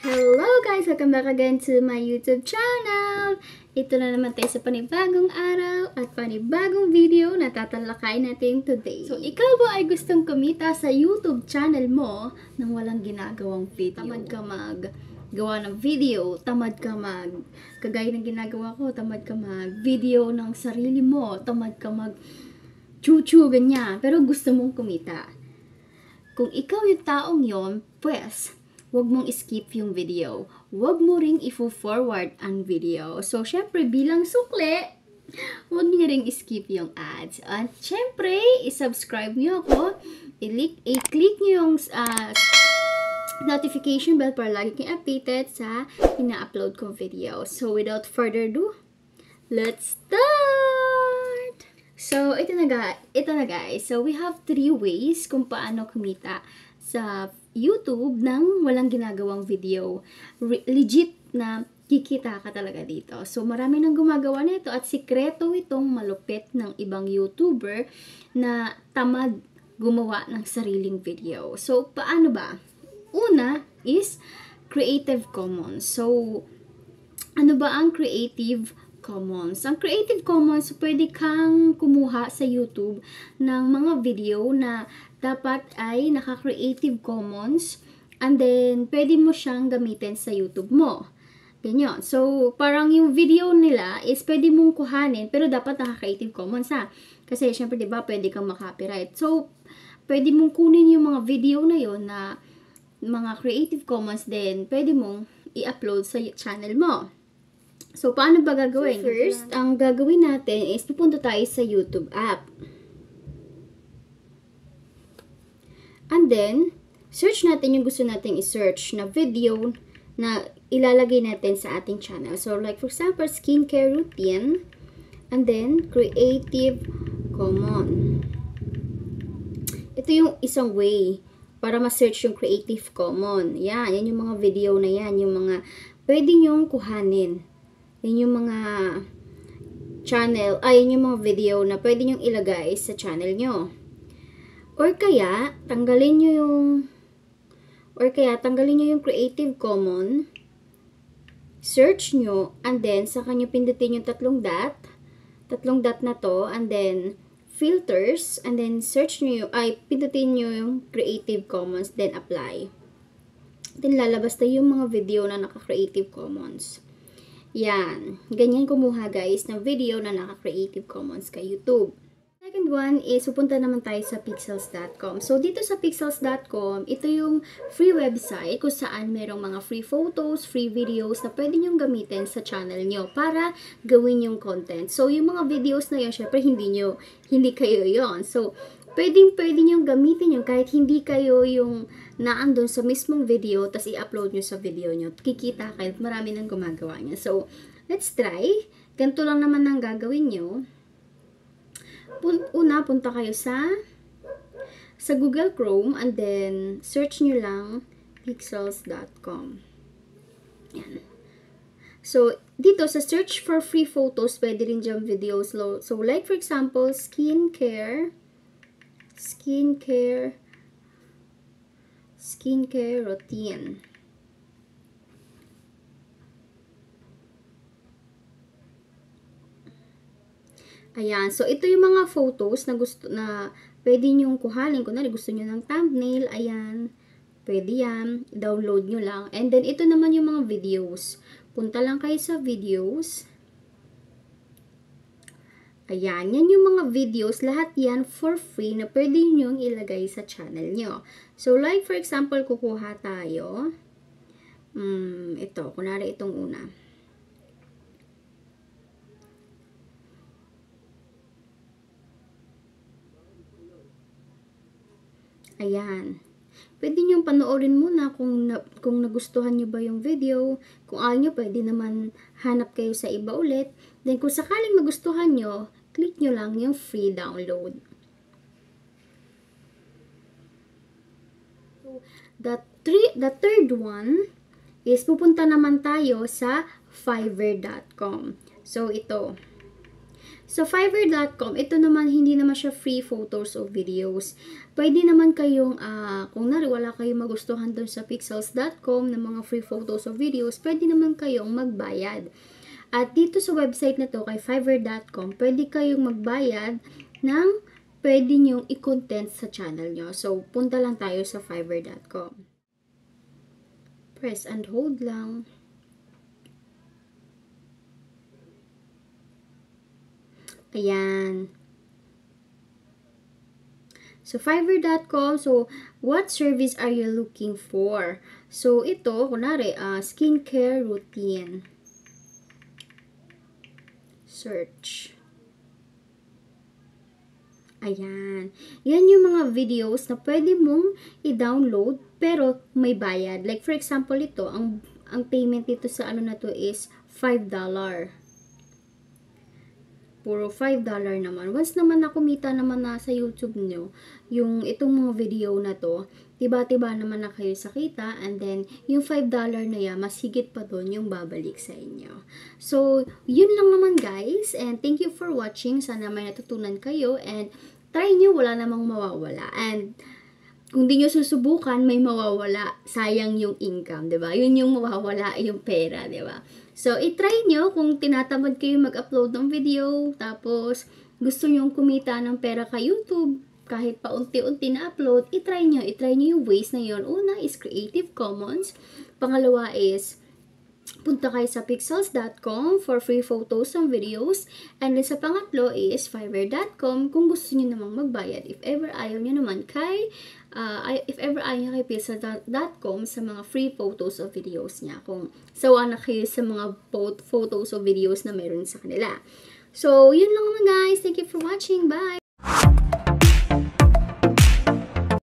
Hello guys! Welcome back again to my YouTube channel! Ito na naman tayo sa panibagong araw at panibagong video na tatalakayin natin today. So, ikaw ba ay gustong kumita sa YouTube channel mo nang walang ginagawang video? Tamad ka gawa ng video, tamad ka kagaya ng ginagawa ko, tamad ka video ng sarili mo, tamad ka chuchu, ganyan. Pero gusto mong kumita. Kung ikaw yung taong yon, pues, huwag mong skip yung video. Huwag mo ring i-forward ang video. So, syempre, bilang sukle, huwag niyo ring skip yung ads. At syempre, i-subscribe niyo ako. I-click niyo yung notification bell para lagi kayong updated sa ina-upload kong video. So, without further ado, let's start! So, ito na guys. So, we have 3 ways kung paano kumita sa YouTube nang walang ginagawang video. Legit na kikita ka talaga dito. So, marami nang gumagawa nito at sikreto itong malupit ng ibang YouTuber na tamad gumawa ng sariling video. So, paano ba? Una is Creative Commons. So, ano ba ang Creative Commons? Ang Creative Commons, pwede kang kumuha sa YouTube ng mga video na dapat ay naka-Creative Commons and then pwede mo siyang gamitin sa YouTube mo. Ganyan. So, parang yung video nila is pwede mong kuhanin pero dapat naka-Creative Commons ha. Kasi syempre, diba, pwede kang maka-copyright. So, pwede mong kunin yung mga video na yon na mga Creative Commons then pwede mong i-upload sa channel mo. So, paano ba gagawin? So, first, ang gagawin natin is pupunta tayo sa YouTube app. And then, search natin yung gusto nating i-search na video na ilalagay natin sa ating channel. So, like for example, skincare routine and then Creative Commons. Ito yung isang way para ma-search yung Creative Commons. Yan yung mga video na yan, yung mga pwede nyong kuhanin. Yan yung mga channel, yan yung mga video na pwede nyong ilagay sa channel nyo. Or kaya, tanggalin nyo yung Creative Commons, search nyo, and then, saka nyo pindutin yung tatlong dot na to, and then, filters, and then, search nyo, pindutin nyo yung Creative Commons, then apply. Then, lalabas na yung mga video na naka-Creative Commons. Yan. Ganyan kumuha guys ng video na naka-Creative Commons kay YouTube. Second one is, pupunta naman tayo sa pixels.com. So, dito sa pixels.com, ito yung free website kung saan merong mga free photos, free videos na pwede nyong gamitin sa channel nyo para gawin yung content. So, yung mga videos na yun, syempre, hindi kayo yon. So, pwede nyong gamitin yun kahit hindi kayo yung naandun sa mismong video, tas i-upload nyo sa video nyo. Kikita kayo, marami nang gumagawa niya. So, let's try. Ganito lang naman ang gagawin nyo. Una, punta kayo sa Google Chrome and then search nyo lang pixels.com. Yan. So, dito sa search for free photos, pwede rin dyan videos. So, like for example, skincare routine. Ayan. So, ito yung mga photos na pwede nyong kuhanin. Kunwari, gusto nyo ng thumbnail. Ayan. Pwede yan. Download nyo lang. And then, ito naman yung mga videos. Punta lang kayo sa videos. Ayan. Yan yung mga videos. Lahat yan for free na pwede nyong ilagay sa channel nyo. So, like for example, kukuha tayo. Ito. Kunwari, itong una. Ayan. Pwede nyo panoorin muna kung nagustuhan nyo ba yung video. Kung ayaw nyo, pwede naman hanap kayo sa iba ulit. Then, kung sakaling magustuhan nyo, click nyo lang yung free download. So, the third one is pupunta naman tayo sa fiverr.com. So, ito. So, Fiverr.com, ito naman, hindi naman siya free photos o videos. Pwede naman kayong, kung wala kayong magustuhan doon sa Pexels.com ng mga free photos o videos, pwede naman kayong magbayad. At dito sa website na to, kay Fiverr.com, pwede kayong magbayad ng pwede nyong i-content sa channel nyo. So, punta lang tayo sa Fiverr.com. Press and hold lang. Ayan. So, Fiverr.com. So, what service are you looking for? So, ito, kunwari, skincare routine. Search. Ayan. Yan yung mga videos na pwede mong i-download, pero may bayad. Like, for example, ito, ang payment dito sa ano na to is $5. Puro $5 naman. Once naman na kumita naman na sa YouTube nyo, yung itong mga video na to, tiba-tiba naman na kayo sa kita, and then, yung $5 na yan, mas higit pa doon yung babalik sa inyo. So, yun lang naman guys, and thank you for watching. Sana may natutunan kayo, and try nyo, wala namang mawawala. And, kung di nyo susubukan, may mawawala. Sayang yung income, diba? Yun yung mawawala, yung pera, diba? So, itry nyo kung tinatamad kayo mag-upload ng video, tapos gusto nyo kumita ng pera kay YouTube, kahit pa unti-unti na upload, itry nyo yung ways na yun. Una is Creative Commons. Pangalawa is, punta kayo sa Pexels.com for free photos and videos. And then sa pangatlo is Fiverr.com kung gusto nyo namang magbayad. If ever ayaw nyo naman kay Pexels.com sa mga free photos o videos niya. Kung sawa na kayo sa mga photos o videos na meron sa kanila. So, yun lang naman guys. Thank you for watching. Bye!